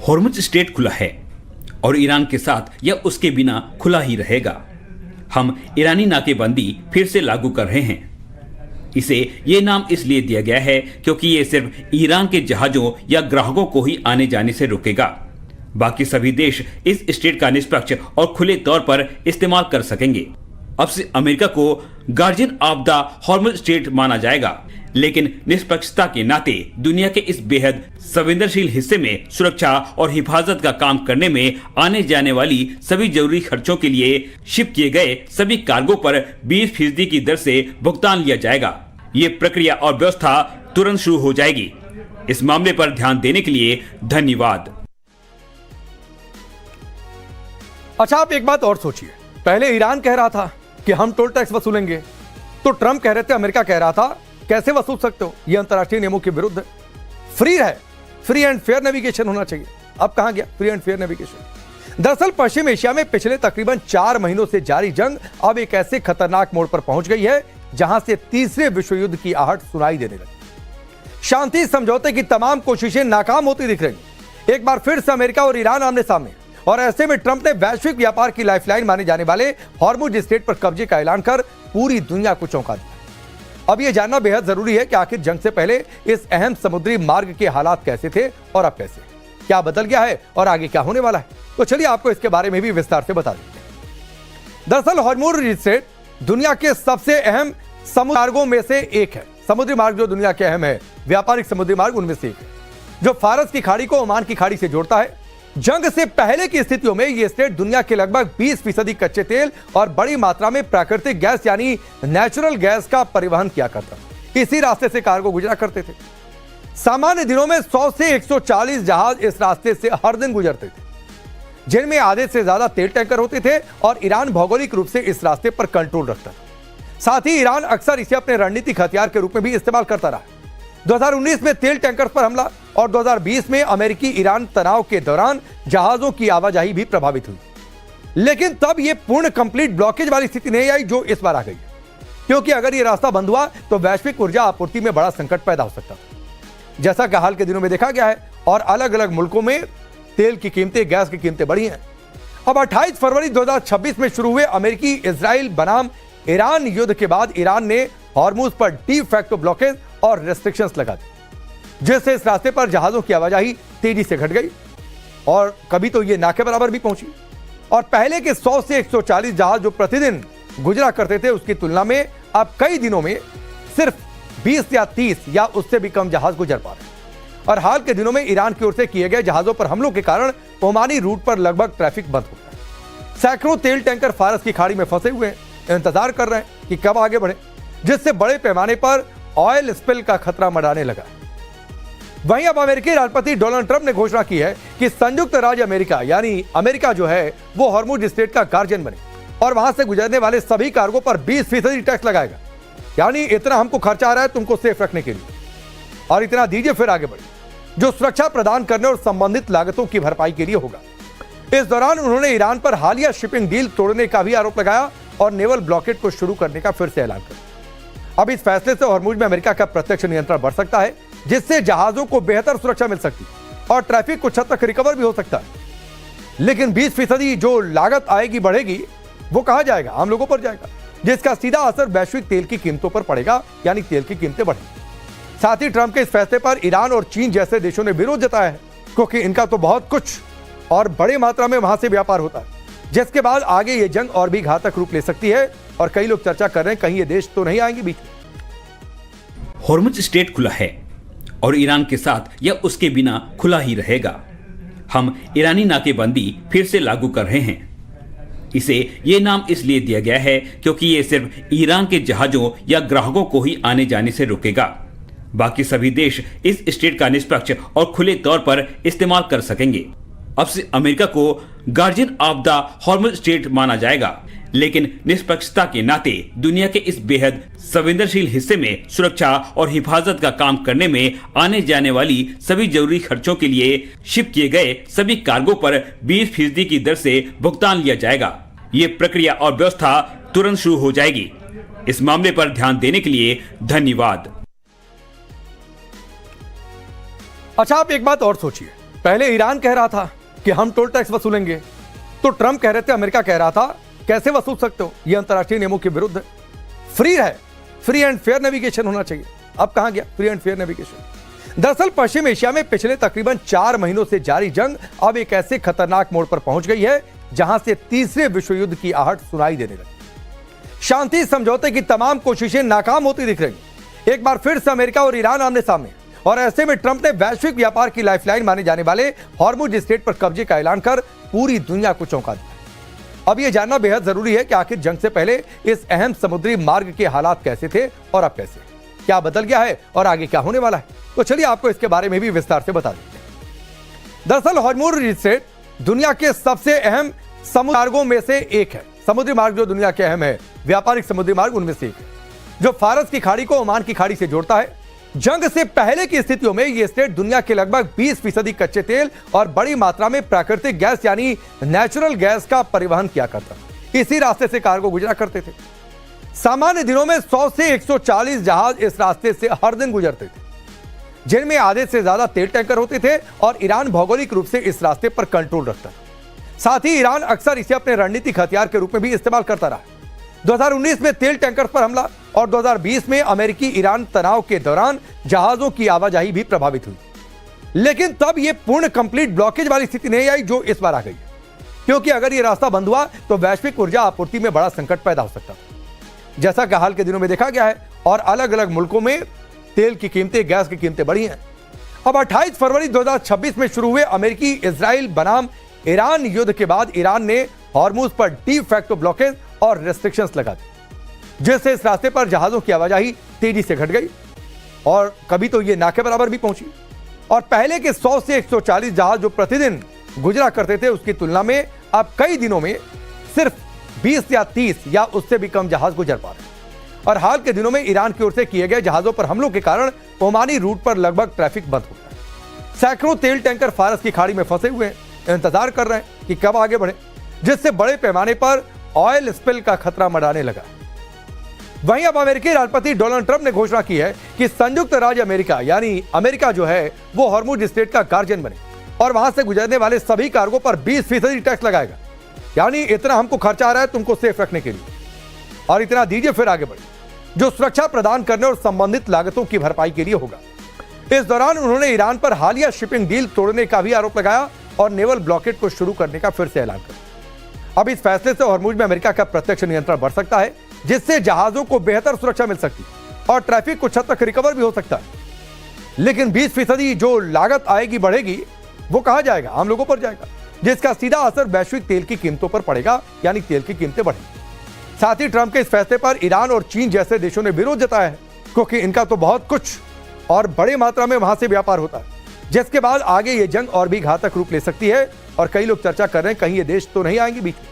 Hormuz straight खुला है और ईरान के साथ या उसके बिना खुला ही रहेगा। हम ईरानी नाकेबंदी फिर से लागू कर रहे हैं। इसे ये नाम इसलिए दिया गया है क्योंकि ये सिर्फ ईरान के जहाजों या ग्राहकों को ही आने जाने से रोकेगा। बाकी सभी देश इस स्ट्रेट का निष्पक्ष और खुले तौर पर इस्तेमाल कर सकेंगे। अब से अमेरिका को guardian of the Hormuz straight माना जाएगा, लेकिन निष्पक्षता के नाते दुनिया के इस बेहद संवेदनशील हिस्से में सुरक्षा और हिफाजत का काम करने में आने जाने वाली सभी जरूरी खर्चों के लिए शिप किए गए सभी कार्गो पर 20% की दर से भुगतान लिया जाएगा। ये प्रक्रिया और व्यवस्था तुरंत शुरू हो जाएगी। इस मामले पर ध्यान देने के लिए धन्यवाद। अच्छा, आप एक बात और सोचिए। पहले ईरान कह रहा था कि हम टोल टैक्स वसूलेंगे, तो ट्रंप कह रहे थे, अमेरिका कह रहा था कैसे वसूल सकते हो, यह अंतर्राष्ट्रीय नियमों के विरुद्ध है। फ्री है, फ्री एंड फेयर नेविगेशन होना चाहिए। अब कहां गया फ्री एंड फेयर नेविगेशन? दरअसल पश्चिम एशिया में पिछले तकरीबन 4 महीनों से जारी जंग अब एक ऐसे खतरनाक मोड़ पर पहुंच गई है जहां से तीसरे विश्व युद्ध की आहट सुनाई देने लगी। शांति समझौते की तमाम कोशिशें नाकाम होती दिख रही। एक बार फिर से अमेरिका और ईरान आमने सामने, और ऐसे में ट्रंप ने वैश्विक व्यापार की लाइफलाइन माने जाने वाले हॉर्मुज़ स्ट्रेट पर कब्जे का ऐलान कर पूरी दुनिया को चौंका दिया। अब यह जानना बेहद जरूरी है कि आखिर जंग से पहले इस अहम समुद्री मार्ग के हालात कैसे थे और अब कैसे, क्या बदल गया है और आगे क्या होने वाला है। तो चलिए आपको इसके बारे में भी विस्तार से बता देते हैं। दरअसल हॉर्मुज़ स्ट्रेट दुनिया के सबसे अहम समुद्री मार्गों में से एक है। समुद्री मार्ग जो दुनिया के अहम है व्यापारिक समुद्री मार्ग उनमें से एक है, जो फारस की खाड़ी को ओमान की खाड़ी से जोड़ता है। जंग से पहले की स्थितियों में यह स्ट्रेट दुनिया के लगभग 20% कच्चे तेल और बड़ी मात्रा में प्राकृतिक गैस यानी नेचुरल गैस का परिवहन किया करता था। इसी रास्ते से कार्गो गुजरा करते थे। सामान्य दिनों में 100 से 140 जहाज इस रास्ते से हर दिन गुजरते थे, जिनमें आधे से ज्यादा तेल टैंकर होते थे, और ईरान भौगोलिक रूप से इस रास्ते पर कंट्रोल रखता था। साथ ही ईरान अक्सर इसे अपने रणनीतिक हथियार के रूप में भी इस्तेमाल करता रहा। 2019 में तेल टैंकर पर हमला और 2020 में अमेरिकी ईरान तनाव के दौरान जहाजों की आवाजाही भी प्रभावित हुई। लेकिन तब यह पूर्ण कंप्लीट ब्लॉकेज वाली स्थिति नहीं आई जो इस बार आ गई, क्योंकि अगर यह रास्ता बंद हुआ तो वैश्विक ऊर्जा आपूर्ति में बड़ा संकट पैदा हो सकता था, जैसा कि हाल के दिनों में देखा गया है। और अलग अलग मुल्कों में तेल की कीमतें, गैस की कीमतें बढ़ी हैं। अब 28 फरवरी 2026 में शुरू हुए अमेरिकी इजराइल बनाम ईरान युद्ध के बाद ईरान ने हॉर्मुज़ पर डी फैक्टो ब्लॉकेज और रेस्ट्रिक्शंस लगा दी, जिससे इस रास्ते पर जहाजों की आवाजाही तेजी से घट गई और कभी तो ये ना के बराबर भी पहुंची। और पहले के 100 से 140 जहाज जो प्रतिदिन गुजरा करते थे उसकी तुलना में अब कई दिनों में सिर्फ 20 या 30 या उससे भी कम जहाज गुजर पा रहे हैं। और हाल के दिनों में ईरान की ओर से किए गए जहाजों पर हमलों के कारण ओमानी रूट पर लगभग ट्रैफिक बंद हो गया। सैकड़ों तेल टैंकर फारस की खाड़ी में फंसे हुए हैं, इंतजार कर रहे हैं कि कब आगे बढ़े, जिससे बड़े पैमाने पर ऑयल स्पिल का खतरा मंडराने लगा है। वहीं अब अमेरिकी राष्ट्रपति डोनाल्ड ट्रंप ने घोषणा की है कि संयुक्त राज्य अमेरिका यानी अमेरिका जो है वो हॉर्मुज़ स्ट्रेट का गार्जियन बने और वहां से गुजरने वाले सभी कार्गो पर 20% टैक्स लगाएगा। यानी इतना हमको खर्चा आ रहा है तुमको सेफ रखने के लिए, और इतना दीजिए फिर आगे बढ़े, जो सुरक्षा प्रदान करने और संबंधित लागतों की भरपाई के लिए होगा। इस दौरान उन्होंने ईरान पर हालिया शिपिंग डील तोड़ने का भी आरोप लगाया और नेवल ब्लॉकेट को शुरू करने का फिर से ऐलान किया। अब इस फैसले से हॉर्मुज़ में अमेरिका का प्रत्यक्ष नियंत्रण बढ़ सकता है, जिससे जहाजों को बेहतर सुरक्षा मिल सकती और ट्रैफिक कुछ हद तक रिकवर भी हो सकता है। लेकिन 20% जो लागत आएगी बढ़ेगी वो कहां जाएगा? आम लोगों पर जाएगा, जिसका सीधा असर वैश्विक तेल की कीमतों पर पड़ेगा, यानी तेल की कीमतें बढ़ेंगी। साथ ही ट्रंप के इस फैसले पर ईरान और चीन जैसे देशों ने विरोध जताया है, क्योंकि इनका तो बहुत कुछ और बड़ी मात्रा में वहां से व्यापार होता है, जिसके बाद आगे ये जंग और भी घातक रूप ले सकती है। और कई लोग चर्चा कर रहे हैं कहीं ये देश तो नहीं आएंगे बीच में। हॉर्मुज़ स्ट्रेट खुला है और ईरान के साथ या उसके बिना खुला ही रहेगा। हम ईरानी नाकेबंदी फिर से लागू कर रहे हैं। इसे ये नाम इसलिए दिया गया है क्योंकि ये सिर्फ ईरान के जहाजों या ग्राहकों को ही आने जाने से रोकेगा। बाकी सभी देश इस स्ट्रेट का निष्पक्ष और खुले तौर पर इस्तेमाल कर सकेंगे। अब से अमेरिका को guardian of the Hormuz straight माना जाएगा, लेकिन निष्पक्षता के नाते दुनिया के इस बेहद संवेदनशील हिस्से में सुरक्षा और हिफाजत का काम करने में आने जाने वाली सभी जरूरी खर्चों के लिए शिप किए गए सभी कार्गो पर 20% की दर से भुगतान लिया जाएगा। ये प्रक्रिया और व्यवस्था तुरंत शुरू हो जाएगी। इस मामले पर ध्यान देने के लिए धन्यवाद। अच्छा, आप एक बात और सोचिए। पहले ईरान कह रहा था कि हम टोल टैक्स वसूलेंगे, तो ट्रंप कह रहे थे, अमेरिका कह रहा था कैसे वसूल सकते हो, यह अंतर्राष्ट्रीय नियमों के विरुद्ध है। फ्री है, फ्री एंड फेयर नेविगेशन होना चाहिए। अब कहां गया फ्री एंड फेयर नेविगेशन? दरअसल पश्चिम एशिया में पिछले तकरीबन 4 महीनों से जारी जंग अब एक ऐसे खतरनाक मोड़ पर पहुंच गई है जहां से तीसरे विश्व युद्ध की आहट सुनाई देने लगी। शांति समझौते की तमाम कोशिशें नाकाम होती दिख रही। एक बार फिर से अमेरिका और ईरान आमने सामने, और ऐसे में ट्रंप ने वैश्विक व्यापार की लाइफलाइन माने जाने वाले हॉर्मुज स्ट्रेट पर कब्जे का ऐलान कर पूरी दुनिया को चौंका दिया। अब यह जानना बेहद जरूरी है कि आखिर जंग से पहले इस अहम समुद्री मार्ग के हालात कैसे थे और अब कैसे, क्या बदल गया है और आगे क्या होने वाला है। तो चलिए आपको इसके बारे में भी विस्तार से बता देते हैं। दरअसल हॉर्मुज स्ट्रेट दुनिया के सबसे अहम समुद्री मार्गों में से एक है। समुद्री मार्ग जो दुनिया के अहम है व्यापारिक समुद्री मार्ग उनमें से एक है, जो फारस की खाड़ी को ओमान की खाड़ी से जोड़ता है। जंग से पहले की स्थितियों में यह स्टेट दुनिया के लगभग 20% कच्चे तेल और बड़ी मात्रा में प्राकृतिक गैस यानी नेचुरल गैस का परिवहन किया करता था। इसी रास्ते से कार्गो गुजरा करते थे। सामान्य दिनों में 100 से 140 जहाज इस रास्ते से हर दिन गुजरते थे, जिनमें आधे से ज्यादा तेल टैंकर होते थे, और ईरान भौगोलिक रूप से इस रास्ते पर कंट्रोल रखता था। साथ ही ईरान अक्सर इसे अपने रणनीतिक हथियार के रूप में भी इस्तेमाल करता रहा। 2019 में तेल टैंकर पर हमला और 2020 में अमेरिकी ईरान तनाव के दौरान जहाजों की आवाजाही भी प्रभावित हुई। लेकिन तब यह पूर्ण कंप्लीट ब्लॉकेज वाली स्थिति नहीं आई जो इस बार आ गई, क्योंकि अगर यह रास्ता बंद हुआ तो वैश्विक ऊर्जा आपूर्ति में बड़ा संकट पैदा हो सकता था, जैसा कि हाल के दिनों में देखा गया है। और अलग अलग मुल्कों में तेल की कीमतें, गैस की कीमतें बढ़ी हैं। अब 28 फरवरी 2026 में शुरू हुए अमेरिकी इजराइल बनाम ईरान युद्ध के बाद ईरान ने हॉर्मुज पर डी फैक्टो ब्लॉकेज और रेस्ट्रिक्शंस लगा दी, जिससे इस रास्ते पर जहाजों की आवाजाही तेजी से घट गई और कभी तो ये ना के बराबर भी पहुंची। और पहले के 100 से 140 जहाज जो प्रतिदिन गुजरा करते थे उसकी तुलना में अब कई दिनों में सिर्फ 20 या 30 या उससे भी कम जहाज गुजर पा रहे हैं। और हाल के दिनों में ईरान की ओर से किए गए जहाजों पर हमलों के कारण ओमानी रूट पर लगभग ट्रैफिक बंद हो गया है। सैकड़ों तेल टैंकर फारस की खाड़ी में फंसे हुए हैं, इंतजार कर रहे हैं कि कब आगे बढ़े, जिससे बड़े पैमाने पर ऑयल स्पिल का खतरा मंडराने लगा। वहीं अब अमेरिकी राष्ट्रपति डोनाल्ड ट्रंप ने घोषणा की है कि संयुक्त राज्य अमेरिका यानी अमेरिका जो है वो हॉर्मुज स्ट्रेट का गार्जियन बने और वहां से गुजरने वाले सभी कार्गो पर 20% टैक्स लगाएगा। यानी इतना हमको खर्चा आ रहा है तुमको सेफ रखने के लिए, और इतना दीजिए फिर आगे बढ़े, जो सुरक्षा प्रदान करने और संबंधित लागतों की भरपाई के लिए होगा। इस दौरान उन्होंने ईरान पर हालिया शिपिंग डील तोड़ने का भी आरोप लगाया और नेवल ब्लॉकेड को शुरू करने का फिर से ऐलान किया। अब इस फैसले से हॉर्मुज में अमेरिका का प्रत्यक्ष नियंत्रण बढ़ सकता है, जिससे जहाजों को बेहतर सुरक्षा मिल सकती और ट्रैफिक कुछ हद तक रिकवर भी हो सकता है। लेकिन 20% जो लागत आएगी बढ़ेगी वो कहां जाएगा? आम लोगों पर जाएगा, जिसका सीधा असर वैश्विक तेल की कीमतों पर पड़ेगा, यानी तेल की कीमतें बढ़ेंगी। साथ ही ट्रंप के इस फैसले पर ईरान और चीन जैसे देशों ने विरोध जताया है, क्योंकि इनका तो बहुत कुछ और बड़ी मात्रा में वहां से व्यापार होता है, जिसके बाद आगे ये जंग और भी घातक रूप ले सकती है। और कई लोग चर्चा कर रहे हैं कहीं ये देश तो नहीं आएंगे बीच में।